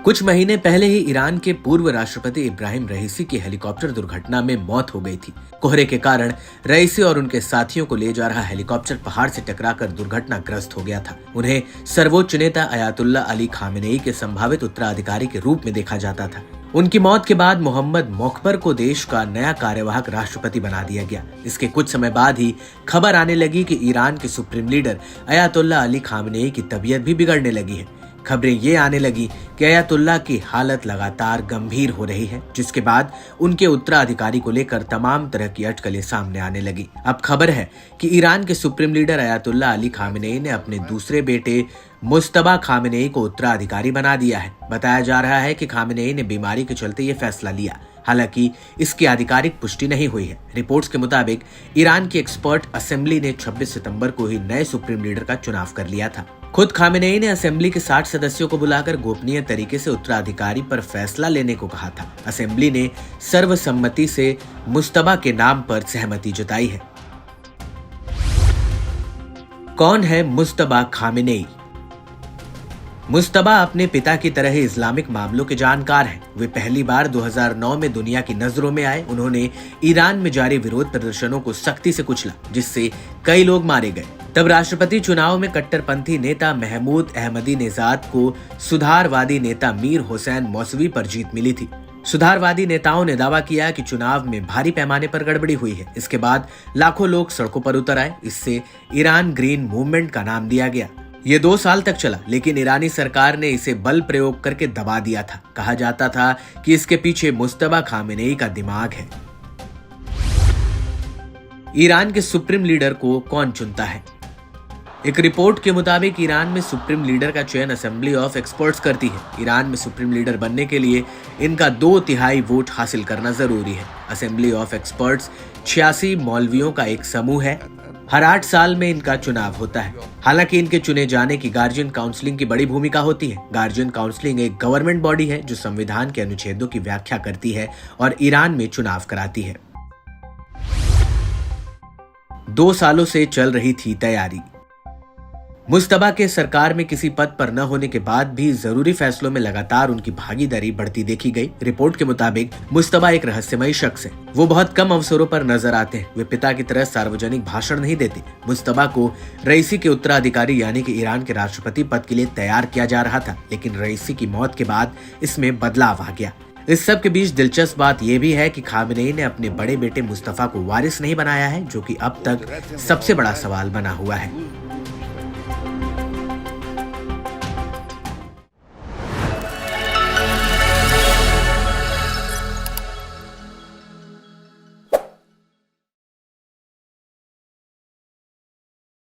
कुछ महीने पहले ही ईरान के पूर्व राष्ट्रपति इब्राहिम रईसी की हेलीकॉप्टर दुर्घटना में मौत हो गई थी। कोहरे के कारण रईसी और उनके साथियों को ले जा रहा हेलीकॉप्टर पहाड़ से टकराकर दुर्घटनाग्रस्त हो गया था। उन्हें सर्वोच्च नेता अयातुल्ला अली खामेनेई के संभावित उत्तराधिकारी के रूप में देखा जाता था। उनकी मौत के बाद मोहम्मद मोकबर को देश का नया कार्यवाहक राष्ट्रपति बना दिया गया। इसके कुछ समय बाद ही खबर आने लगी कि ईरान के supreme leader Ayatollah Ali Khamenei की तबीयत भी बिगड़ने लगी है। खबरें ये आने लगी कि अयातुल्ला की हालत लगातार गंभीर हो रही है, जिसके बाद उनके उत्तराधिकारी को लेकर तमाम तरह की अटकलें सामने आने लगी। अब खबर है कि ईरान के supreme leader Ayatollah Ali Khamenei ने अपने दूसरे बेटे मुज्तबा खामेनेई को उत्तराधिकारी बना दिया है। बताया जा रहा है कि खामेनेई ने बीमारी के चलते ये फैसला लिया। हालांकि इसकी आधिकारिक पुष्टि नहीं हुई है। रिपोर्ट्स के मुताबिक ईरान की एक्सपर्ट असेंबली ने 26 सितंबर को ही नए सुप्रीम लीडर का चुनाव कर लिया था। खुद खामेनेई ने असेंबली के 60 सदस्यों को बुलाकर गोपनीय तरीके से उत्तराधिकारी पर फैसला लेने को कहा था। असेंबली ने सर्वसम्मति से मुज्तबा के नाम पर सहमति जताई है। कौन है मुज्तबा खामेनेई? मुज्तबा अपने पिता की तरह ही इस्लामिक मामलों के जानकार हैं। वे पहली बार 2009 में दुनिया की नजरों में आए। उन्होंने ईरान में जारी विरोध प्रदर्शनों को सख्ती से कुचला, जिससे कई लोग मारे गए। तब राष्ट्रपति चुनाव में कट्टरपंथी नेता महमूद अहमदीनेजाद को सुधारवादी नेता मीर हुसैन मौसवी पर जीत मिली थी। सुधारवादी नेताओं ने दावा किया कि चुनाव में भारी पैमाने पर गड़बड़ी हुई है। इसके बाद लाखों लोग सड़कों पर उतर आए। इससे ईरान ग्रीन मूवमेंट का नाम दिया गया। ये 2 साल तक चला, लेकिन ईरानी सरकार ने इसे बल प्रयोग करके दबा दिया था। कहा जाता था कि इसके पीछे मुज्तबा खामेनेई का दिमाग है। ईरान के सुप्रीम लीडर को कौन चुनता है? एक रिपोर्ट के मुताबिक ईरान में सुप्रीम लीडर का चयन असेंबली ऑफ एक्सपर्ट्स करती है। ईरान में सुप्रीम लीडर बनने के लिए इनका 2/3 वोट हासिल करना जरूरी है। असेंबली ऑफ एक्सपर्ट्स 86 मौलवियों का एक समूह है। हर 8 साल में इनका चुनाव होता है। हालांकि इनके चुने जाने की गार्जियन काउंसलिंग की बड़ी भूमिका होती है। गार्जियन काउंसलिंग एक गवर्नमेंट बॉडी है जो संविधान के अनुच्छेदों की व्याख्या करती है और ईरान में चुनाव कराती है। 2 सालों से चल रही थी तैयारी। मुज्तबा के सरकार में किसी पद पर न होने के बाद भी जरूरी फैसलों में लगातार उनकी भागीदारी बढ़ती देखी गई। रिपोर्ट के मुताबिक मुज्तबा एक रहस्यमयी शख्स है। वो बहुत कम अवसरों पर नजर आते हैं। वे पिता की तरह सार्वजनिक भाषण नहीं देते। मुज्तबा को रईसी के उत्तराधिकारी यानी कि ईरान के राष्ट्रपति पद के लिए तैयार किया जा रहा था, लेकिन रईसी की मौत के बाद इसमें बदलाव आ गया। इस सब के बीच दिलचस्प बात यह भी है कि खामेनेई ने अपने बड़े बेटे मुस्तफा को वारिस नहीं बनाया है, जो कि अब तक सबसे बड़ा सवाल बना हुआ है।